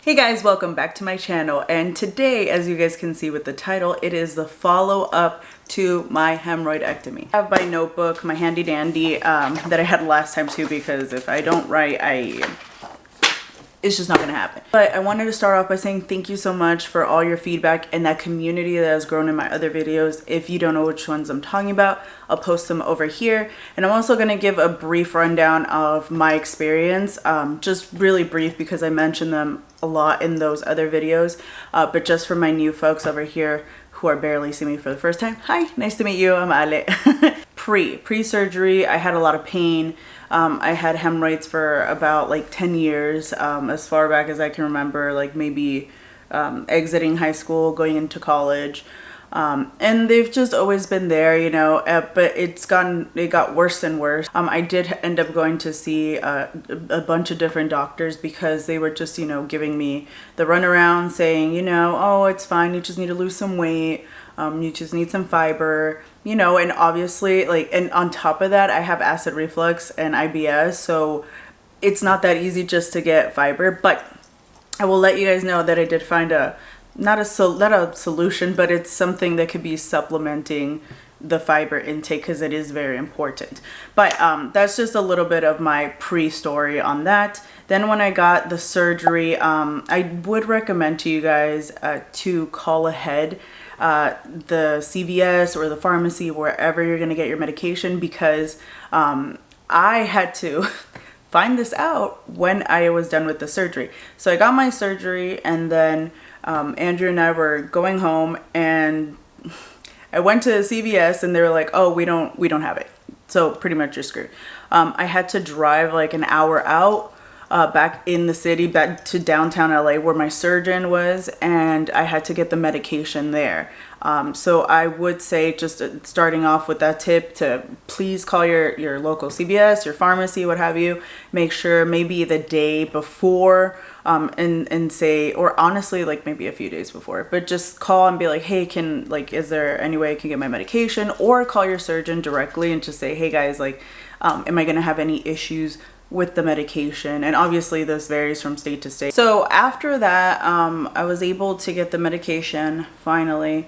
Hey guys, welcome back to my channel, and today, as you guys can see with the title, it is the follow-up to my hemorrhoidectomy. I have my notebook, my handy dandy, that I had last time too, because if I don't write, it's just not gonna happen. But I wanted to start off by saying thank you so much for all your feedback and that community that has grown in my other videos. If you don't know which ones I'm talking about, I'll post them over here. And I'm also gonna give a brief rundown of my experience, just really brief because I mentioned them a lot in those other videos. But just for my new folks over here who are barely seeing me for the first time, hi, nice to meet you, I'm Ale. Pre-surgery, I had a lot of pain. I had hemorrhoids for about like 10 years, as far back as I can remember, like maybe exiting high school, going into college. And they've just always been there, you know, but it got worse and worse. I did end up going to see a bunch of different doctors because they were just, you know, giving me the runaround saying, you know, oh, it's fine, you just need to lose some weight. You just need some fiber, you know, and obviously, like, and on top of that, I have acid reflux and IBS, so it's not that easy just to get fiber. But I will let you guys know that I did find not a solution, but it's something that could be supplementing the fiber intake because it is very important. But that's just a little bit of my pre-story on that. Then when I got the surgery, I would recommend to you guys to call ahead the CVS or the pharmacy, wherever you're going to get your medication, because I had to find this out when I was done with the surgery. So I got my surgery, and then Andrew and I were going home, and I went to CVS and they were like, oh, we don't have it. So pretty much you're screwed. I had to drive like an hour out back in the city, back to downtown LA where my surgeon was, and I had to get the medication there. So I would say, just starting off with that tip, to please call your local CVS, your pharmacy, what have you. Make sure maybe the day before, and say, or honestly, like maybe a few days before, but just call and be like, hey, is there any way I can get my medication? Or call your surgeon directly and just say, hey guys, like, am I gonna have any issues with the medication? And obviously this varies from state to state. So after that, I was able to get the medication finally.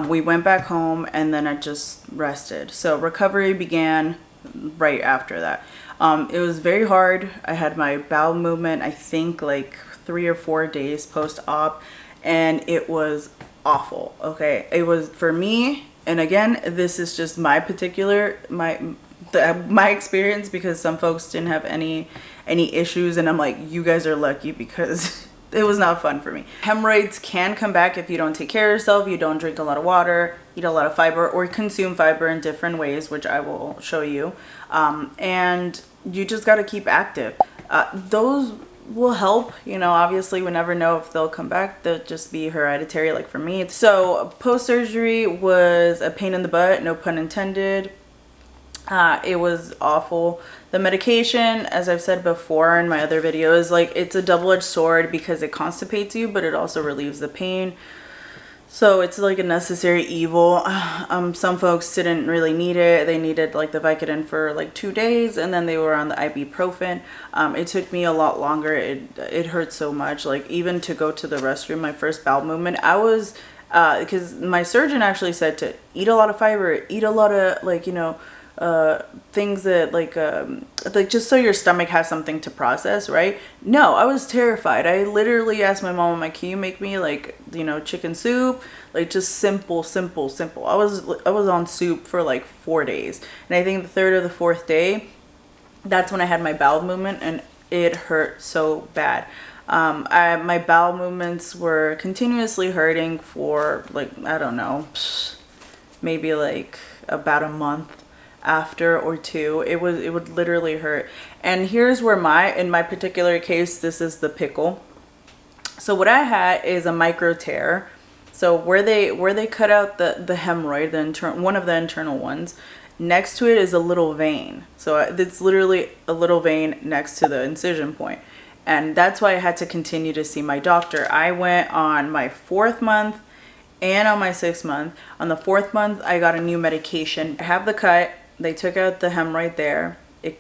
We went back home, and then I just rested. So recovery began right after that. It was very hard. I had my bowel movement, I think like 3 or 4 days post-op, and it was awful. Okay, it was for me, and again, this is just my particular my experience, because some folks didn't have any issues, and I'm like, you guys are lucky, because it was not fun for me. Hemorrhoids can come back if you don't take care of yourself, you don't drink a lot of water, eat a lot of fiber, or consume fiber in different ways, which I will show you. And you just got to keep active. Those will help, you know. Obviously we never know if they'll come back. They'll just be hereditary, like for me. So post-surgery was a pain in the butt, no pun intended. It was awful. The medication, as I've said before in my other videos, like, it's a double-edged sword because it constipates you, but it also relieves the pain. So it's like a necessary evil. Some folks didn't really need it. They needed like the Vicodin for like 2 days, and then they were on the ibuprofen. It took me a lot longer. It hurt so much. Like, even to go to the restroom, my first bowel movement, I was, because my surgeon actually said to eat a lot of fiber, eat a lot of, like, you know, things that like just so your stomach has something to process, right? No, I was terrified. I literally asked my mom, I'm like, can you make me, like, you know, chicken soup, like just simple. I was on soup for like 4 days, and I think the third or the fourth day, that's when I had my bowel movement, and it hurt so bad. My bowel movements were continuously hurting for like, I don't know, maybe like about a month after or 2. It would literally hurt. And here's where in my particular case, this is the pickle. So what I had is a micro tear. So where they cut out the hemorrhoid, one of the internal ones, next to it is a little vein. So it's literally a little vein next to the incision point. And that's why I had to continue to see my doctor. I went on my 4th month and on my 6th month. On the 4th month, I got a new medication. I have the cut. They took out the hemorrhoid there.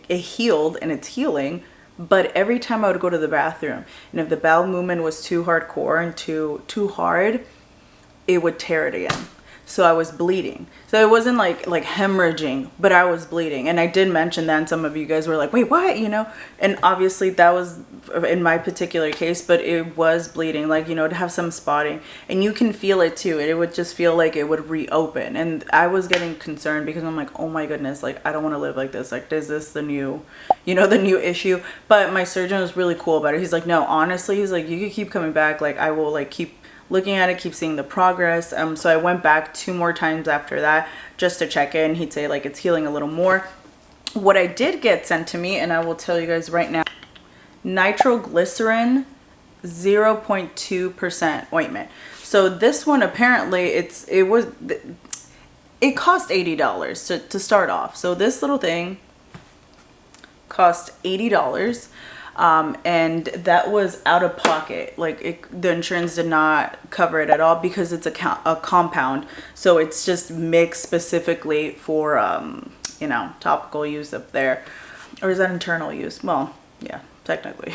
it healed and it's healing. But every time I would go to the bathroom, and if the bowel movement was too hardcore and too hard, it would tear it again. So I was bleeding. So it wasn't like hemorrhaging, but I was bleeding. And I did mention that, and some of you guys were like, wait, what? You know? And obviously that was in my particular case, but it was bleeding, like, you know, to have some spotting. And you can feel it too. It would just feel like it would reopen. And I was getting concerned because I'm like, oh my goodness, like, I don't want to live like this. Like, is this the new, you know, the new issue? But my surgeon was really cool about it. He's like, no, honestly, he's like, you could keep coming back. Like, I will like keep looking at it, keep seeing the progress. So I went back 2 more times after that just to check in. He'd say like it's healing a little more. What I did get sent to me, and I will tell you guys right now, nitroglycerin 0.2% ointment. So this one apparently it cost $80 to start off. So this little thing cost $80. And that was out of pocket. Like the insurance did not cover it at all because it's a compound. So it's just mixed specifically for, you know, topical use up there. Or is that internal use? Well, yeah, technically.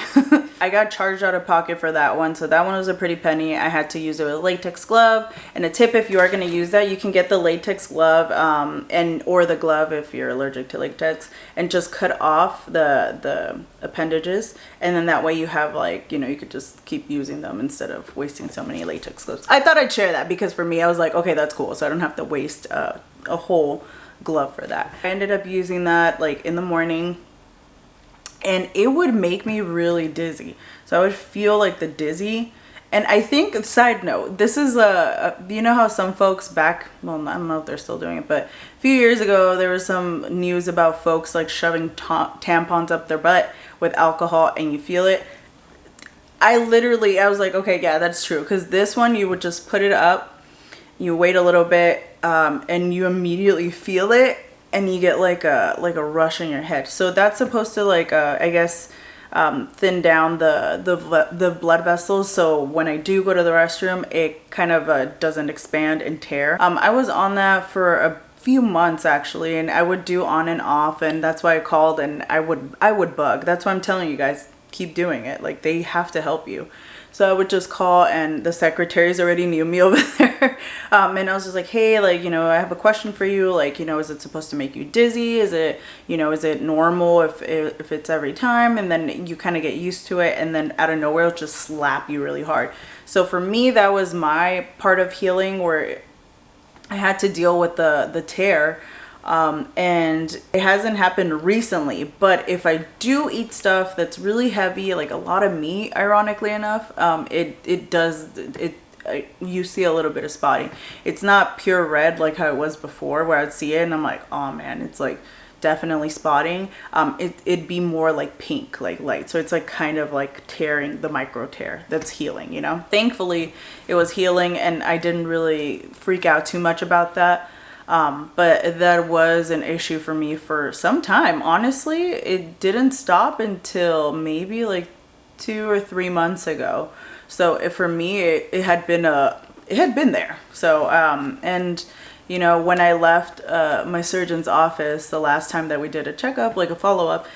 I got charged out of pocket for that one. So that one was a pretty penny. I had to use it with a latex glove. And a tip, if you are going to use that, you can get the latex glove or the glove if you're allergic to latex, and just cut off the appendages. And then that way you have, like, you know, you could just keep using them instead of wasting so many latex gloves. I thought I'd share that because for me, I was like, okay, that's cool. So I don't have to waste a whole glove for that. I ended up using that like in the morning, and it would make me really dizzy. So I would feel like the dizzy. And I think, side note, this is you know how some folks back, well, I don't know if they're still doing it, but a few years ago, there was some news about folks like shoving tampons up their butt with alcohol, and you feel it. I was like, okay, yeah, that's true. Because this one, you would just put it up, you wait a little bit, and you immediately feel it. And you get like a rush in your head. So that's supposed to like I guess thin down the blood vessels. So when I do go to the restroom, it kind of doesn't expand and tear. I was on that for a few months actually, and I would do on and off, and that's why I called. And I would bug. That's why I'm telling you guys, keep doing it. Like, they have to help you. So I would just call, and the secretaries already knew me over there. And I was just like, hey, like, you know, I have a question for you. Like, you know, is it supposed to make you dizzy? Is it, you know, is it normal if it's every time? And then you kind of get used to it. And then out of nowhere, it'll just slap you really hard. So for me, that was my part of healing, where I had to deal with the tear. And it hasn't happened recently, but if I do eat stuff that's really heavy, like a lot of meat, ironically enough, you see a little bit of spotting. It's not pure red like how it was before, where I'd see it and I'm like, oh man, it's like definitely spotting. It'd be more like pink, like light. So it's like kind of like tearing, the micro tear that's healing, you know. Thankfully it was healing, and I didn't really freak out too much about that. But that was an issue for me for some time. Honestly, it didn't stop until maybe like 2 or 3 months ago. So for me, it had been there. So, and you know, when I left, my surgeon's office, the last time that we did a checkup, like a follow-up,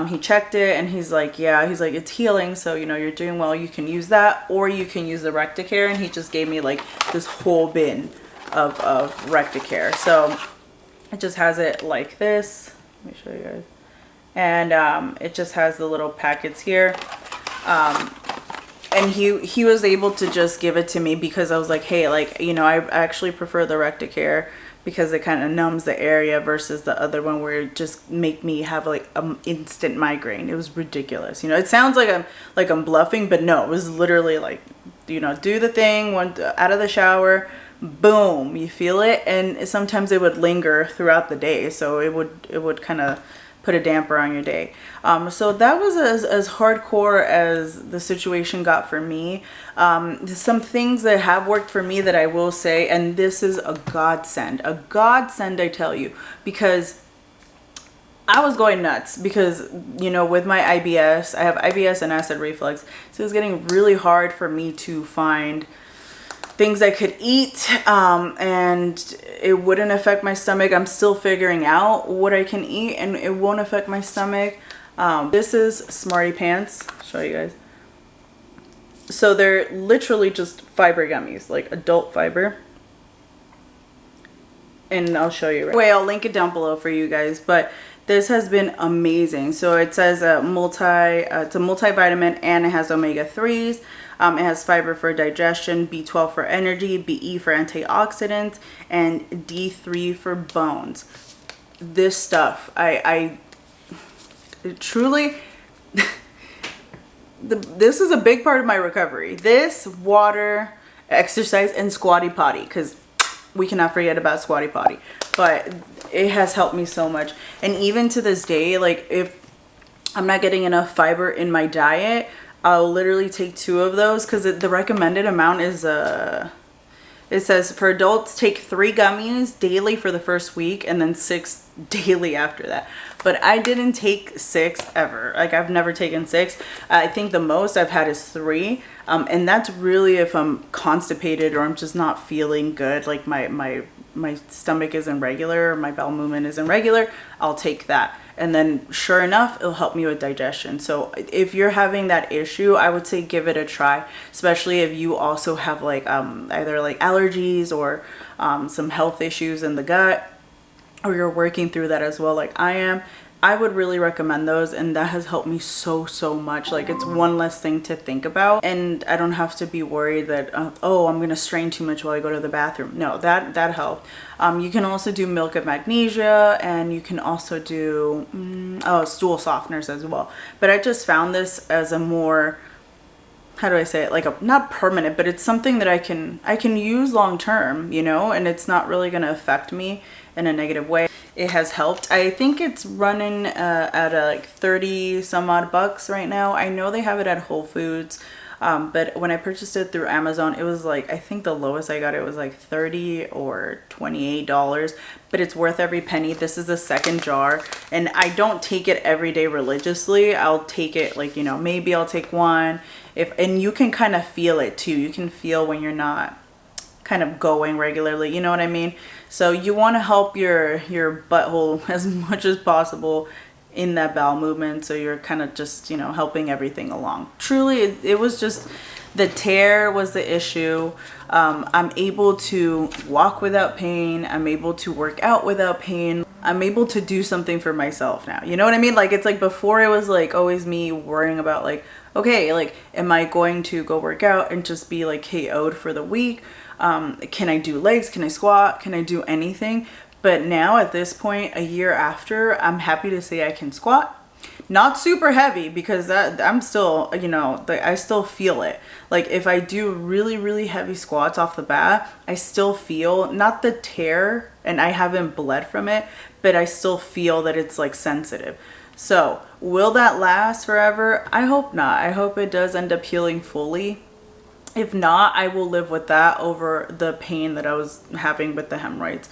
he checked it and he's like, yeah, he's like, it's healing. So, you know, you're doing well. You can use that, or you can use the Recticare. And he just gave me like this whole bin of Recticare. So it just has it like this. Let me show you guys. And it just has the little packets here. And he was able to just give it to me because I was like, hey, like, you know, I actually prefer the Recticare because it kind of numbs the area versus the other one where it just make me have like an instant migraine. It was ridiculous. You know, it sounds like I'm bluffing, but no, it was literally like, you know, do the thing, out of the shower, boom, you feel it. And sometimes it would linger throughout the day, so it would kind of put a damper on your day. So that was as hardcore as the situation got for me. Some things that have worked for me that I will say, and this is a godsend, I tell you, because I was going nuts because, you know, with my IBS, I have IBS and acid reflux, so it was getting really hard for me to find things I could eat, and it wouldn't affect my stomach. I'm still figuring out what I can eat and it won't affect my stomach. This is Smarty Pants. I'll show you guys. So they're literally just fiber gummies, like adult fiber. And I'll show you. Anyway, I'll link it down below for you guys, but this has been amazing. So it says it's a multivitamin, and it has omega-3s. It has fiber for digestion, B12 for energy, BE for antioxidants, and D3 for bones. This stuff, I truly, this is a big part of my recovery. This, water, exercise, and squatty potty, because we cannot forget about squatty potty. But it has helped me so much. And even to this day, like if I'm not getting enough fiber in my diet, I'll literally take 2 of those, because the recommended amount is it says for adults, take 3 gummies daily for the first week and then 6 daily after that. But I didn't take 6 ever. Like I've never taken 6. I think the most I've had is 3. And that's really if I'm constipated or I'm just not feeling good. Like my stomach isn't regular, or my bowel movement isn't regular, I'll take that. And then sure enough, it'll help me with digestion. So if you're having that issue, I would say give it a try, especially if you also have like either like allergies or some health issues in the gut, or you're working through that as well like I am. I would really recommend those, and that has helped me so much. Like it's one less thing to think about, and I don't have to be worried that oh, I'm gonna strain too much while I go to the bathroom. No, that helped. You can also do milk of magnesia, and you can also do stool softeners as well. But I just found this as a more, how do I say it, like a not permanent, but it's something that I can use long term, you know, and it's not really going to affect me in a negative way. It has helped. I think it's running at like 30 some odd bucks right now. I know they have it at Whole Foods, but when I purchased it through Amazon, it was like, I think the lowest I got it was like $30 or $28, but it's worth every penny. This is the second jar, and I don't take it every day religiously. I'll take it like, you know, maybe I'll take one and you can kind of feel it too. You can feel when you're not kind of going regularly, you know what I mean? So you want to help your butthole as much as possible in that bowel movement, so you're kind of just, you know, helping everything along. Truly, it was just the tear was the issue. I'm able to walk without pain. I'm able to work out without pain. I'm able to do something for myself now. You know what I mean? Like, it's like before it was like always me worrying about like, okay, like, am I going to go work out and just be like KO'd for the week? Can I do legs? Can I squat? Can I do anything? But now at this point, a year after, I'm happy to say I can squat. Not super heavy, because I'm still, you know, I still feel it. Like if I do really heavy squats off the bat, I still feel not the tear, and I haven't bled from it, but I still feel that it's like sensitive. So will that last forever? I hope not. I hope it does end up healing fully. If not, I will live with that over the pain that I was having with the hemorrhoids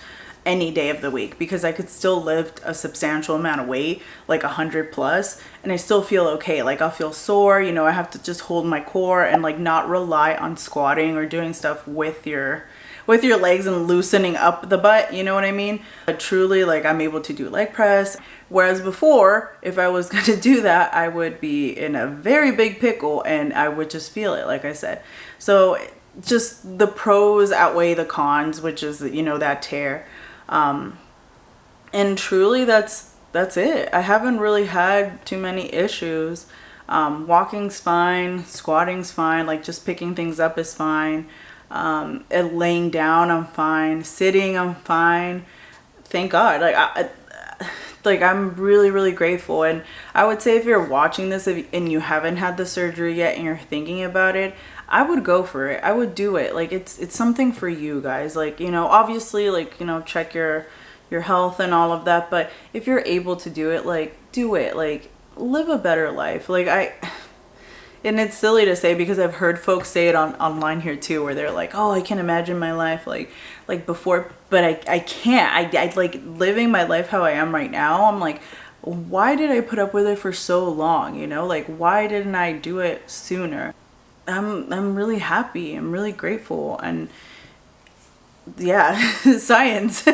any day of the week, because I could still lift a substantial amount of weight, like 100 plus, and I still feel okay. Like I'll feel sore, you know, I have to just hold my core and like not rely on squatting or doing stuff with your legs and loosening up the butt, you know what I mean? But truly, like, I'm able to do leg press, whereas before, if I was going to do that, I would be in a very big pickle and I would just feel it, like I said. So just the pros outweigh the cons, which is, you know, that tear. And truly that's it. I haven't really had too many issues. Walking's fine, squatting's fine, like just picking things up is fine. And laying down, I'm fine. Sitting, I'm fine. Thank God. Like I'm really grateful. And I would say if you're watching this and you haven't had the surgery yet and you're thinking about it, I would go for it. I would do it. Like it's something for you guys. Like, you know, obviously, like, you know, check your health and all of that. But if you're able to do it, like, do it. Like, live a better life. And it's silly to say, because I've heard folks say it online here too, where they're like, oh, I can't imagine my life like before, but I can't. I like living my life how I am right now. I'm like, why did I put up with it for so long? You know, like, why didn't I do it sooner? I'm really happy. I'm really grateful. And yeah, science.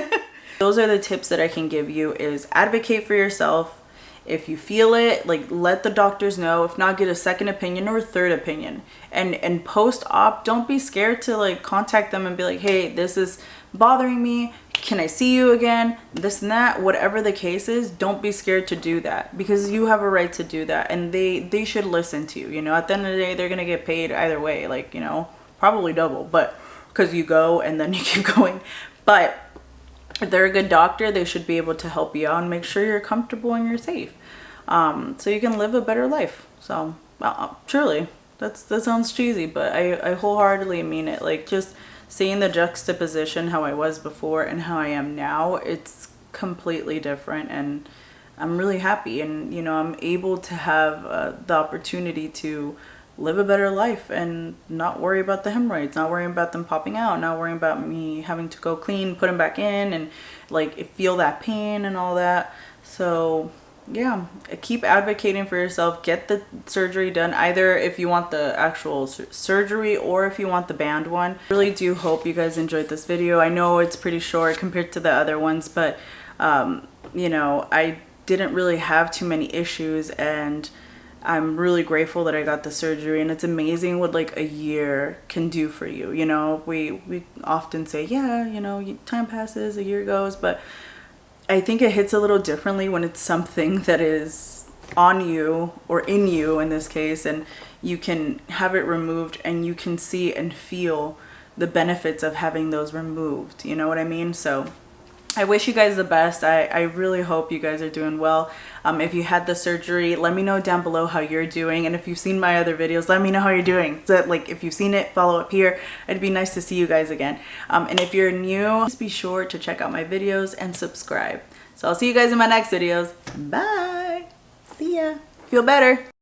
Those are the tips that I can give you, is advocate for yourself. If you feel it, like, let the doctors know. If not, get a second opinion or a third opinion. And post-op, don't be scared to like contact them and be like, hey, this is bothering me. Can I see you again? This and that, whatever the case is, don't be scared to do that, because you have a right to do that, and they should listen to you. You know, at the end of the day, they're gonna get paid either way, like, you know, probably double, but because you go and then you keep going. But if they're a good doctor, they should be able to help you out and make sure you're comfortable and you're safe, so you can live a better life. So truly, that sounds cheesy, but I wholeheartedly mean it. Like, just seeing the juxtaposition, how I was before and how I am now, it's completely different, and I'm really happy. And you know, I'm able to have the opportunity to live a better life and not worry about the hemorrhoids, not worrying about them popping out, not worrying about me having to go clean, put them back in, and like feel that pain and all that. So yeah, keep advocating for yourself. Get the surgery done, either if you want the actual surgery or if you want the band one. I really do hope you guys enjoyed this video. I know it's pretty short compared to the other ones, but you know, I didn't really have too many issues, and I'm really grateful that I got the surgery. And it's amazing what like a year can do for you. You know, we often say, yeah, you know, time passes, a year goes, but I think it hits a little differently when it's something that is on you, or in you in this case, and you can have it removed and you can see and feel the benefits of having those removed. You know what I mean? So I wish you guys the best. I really hope you guys are doing well. If you had the surgery, let me know down below how you're doing. And if you've seen my other videos, let me know how you're doing. So like, if you've seen it, follow up here. It'd be nice to see you guys again. And if you're new, just be sure to check out my videos and subscribe. So I'll see you guys in my next videos. Bye. See ya. Feel better.